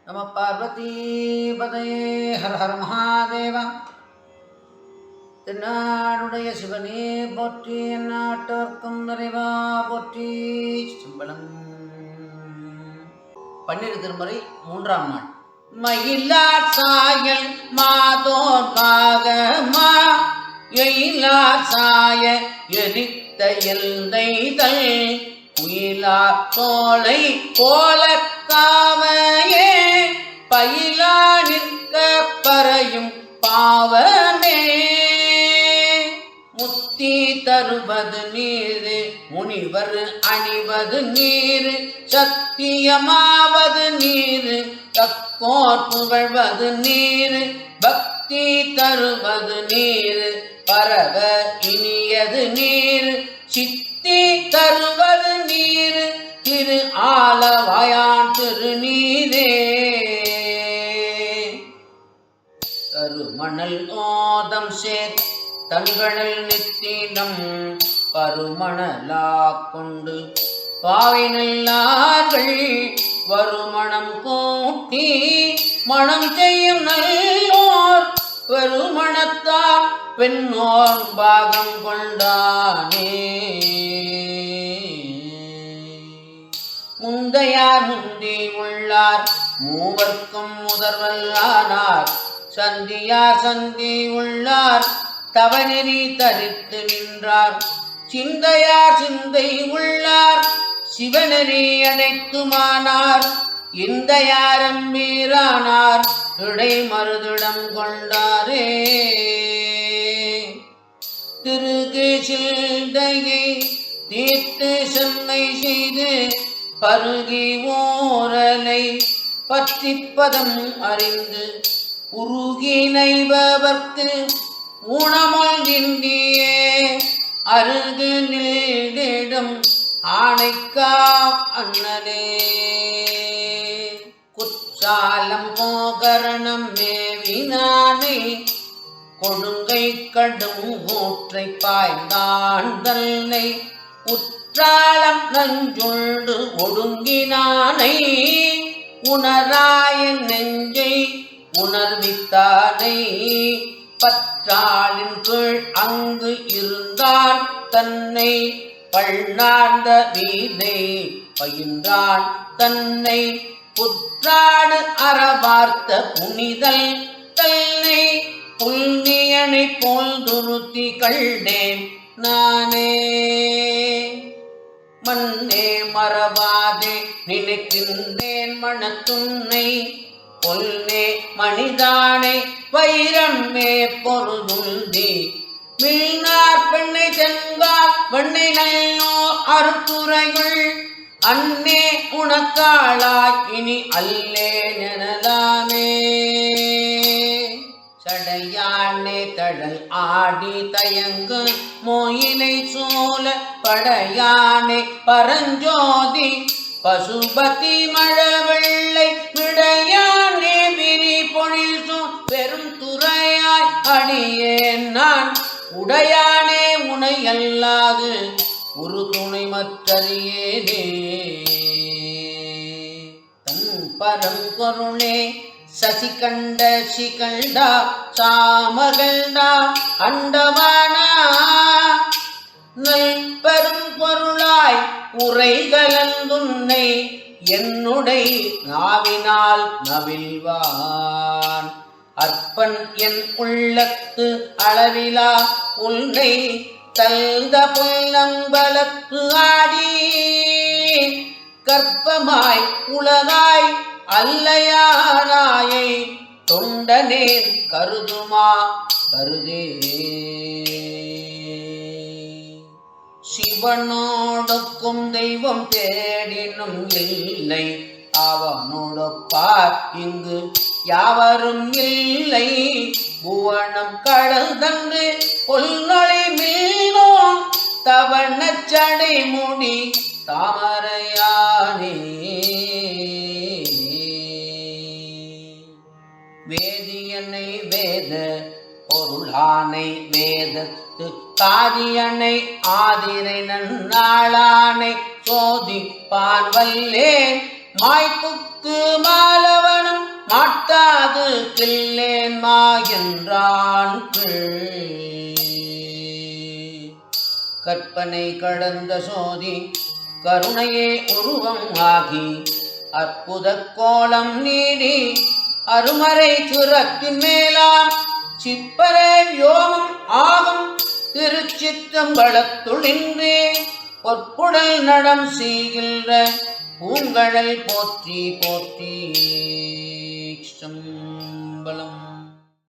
நம பார்வதி பதையே ஹர ஹர மகாதேவா. தென்னாடுடைய சிவனே போற்றி, எந்நாட்டோர்க்கும் நிறைவா போற்றி. சிம்பளம். பன்னிரு திருமுறை மூன்றாம் நாள். மயிலார் சாயல் மாதோர் பாகமா எயிலார் சாய எரித்த எல்தைதல் உயிலா தோளை போல காவையே பயிலா நிற்க பறையும் பாவமே. முத்தி தருவது நீரு முனிவர் அணிவது நீரு சத்தியமாவது நீரு தக்கோர் புகழ்வது நீரு பக்தி தருவது நீரு பரவ இனியது நீரு சித்தி தருவது நீரு திரு ஆலவாயான் திருநீரே. தருமணல் ஓதம் சேர் தங்கடல் நித்தினம் பருமணலா கொண்டு பாவை நல்லார்கள் வருமணம் கூட்டி மணம் செய்யும் நல்லோர் பெருமணத்தார் பெண்ணோர் பாகம் கொண்டானே. முந்தையார் முந்தி உள்ளார் மூவர்க்கும் முதல்வல்லானார் சந்தியார் சந்தி உள்ளார் தவநெறி தரித்து நின்றார் சிந்தையார் சிந்தை உள்ளார் சிவநெறி அனைத்துமானார் இந்தையாரம் மீறானார் இடை மருதிடம் கொண்டாரே. திருகு சிந்தையை தீர்த்து சென்னை செய்து பருகி ஓரலை பற்றி பதம் அறிந்து உருகி நைபவர்க்கு ஊனமுள் இந்தியே அருகு நில்லிடம் ஆணைக்கா அண்ணலே. குற்றாலம் போகரணம் மேவினானை கொடுங்கை கடும் ஊற்றை பாய்ந்தான் தன்னை உற்றாலம் நஞ்சுண்டு ஒடுங்கினானை உணராய நெஞ்சை உணர்வித்தானை பற்றாளின் கீழ் அங்கு இருந்தான் தன்னை பள்ளார்ந்த வீணை பயின்றான் தன்னை புற்றாடு அறவார்த்த புனிதல் தன்னை புல்னியனை போல் துருத்தி கண்டேன் நானே. மண்ணே மறவாதே நினைக்கின்றேன் மனத்துன்னை பொல்னே மணிதானே வைரம்மே பொருதுந்தி மிழ்நார் பெண்ணை சென்பார் வெண்ணை நல்லோ அருத்துறைகள் அன்னே உனக்காளாய் இனி அல்லே நெனலாமே. சடையானே தடல் ஆடி தயங்கு மோயிலை சோல படையானே பரஞ்சோதி பசுபதி மழவெள்ளை விடையானே விரி பொழில் பெரும் துறையாய் அடியேன் நான் உடையானே உனையல்லாது ஒரு துணை மற்றறியேனே. தன் பரம்பொருளே சசிகண்ட சிகண்டா சாமகண்டா அண்டவானா நல் பெரும் பொருளாய் உரை கலந்துன்னை என்னுடை நாவினால் நவில்வான் அற்பன் என் உள்ளத்து அளவிலா உன்னை தல்த புல்லம்பலத்து ஆடி கற்பமாய் உலகாய் அல்லையாராயை தொண்டனேன் கருதுமா கருதே. சிவனோடொக்கும் தெய்வம் தேடினும் இல்லை அவனோடொப்பார் இங்கு யாவரும் இல்லை புவனம் கடல் தன்று பொல்நொழி மீனோன் தவணச்சடை முடி தாமரையானே. வேதியனை வேத பொருளானை வேதத்து காதியனை ஆதிரை நன்னாளானை சோதிப்பான் வல்லேன் மாய்ப்புக்கு மாலவனும் காது கில்லேன் மாகின்றான் கற்பனை கடந்த சோதி கருணையே உருவம் ஆகி அற்புத கோலம் நீடி அருமறை சுரத்தின் மேலாம் சிப்பரே யோகம் ஆகும் திருச்சிற்றம்பலத்துளின்றே பொற்புடல் நடம் செய்கின்ற பூங்கழல் போற்றி போற்றி சம்பளம்.